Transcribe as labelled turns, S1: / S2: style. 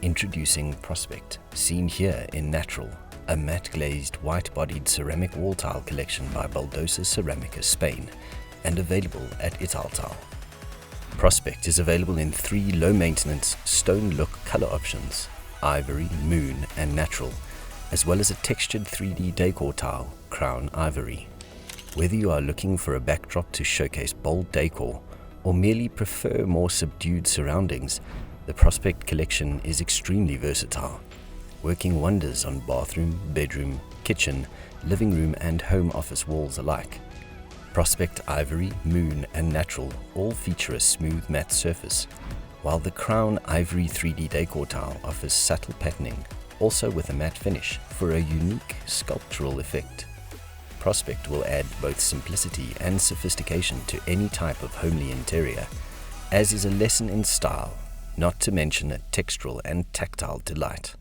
S1: Introducing Prospect, seen here in Natural, a matte glazed white-bodied ceramic wall tile collection by Baldocer Cerámica, Spain, and available at Italtile. Prospect is available in 3 low-maintenance, stone-look color options, Ivory, Moon, and Natural, as well as a textured 3D decor tile, Crown Ivory. Whether you are looking for a backdrop to showcase bold decor, or merely prefer more subdued surroundings, the Prospect collection is extremely versatile, working wonders on bathroom, bedroom, kitchen, living room, and home office walls alike. Prospect Ivory, Moon, and Natural all feature a smooth matte surface, while the Crown Ivory 3D decor tile offers subtle patterning, also with a matte finish for a unique sculptural effect. Prospect will add both simplicity and sophistication to any type of homely interior, as is a lesson in style, not to mention a textural and tactile delight.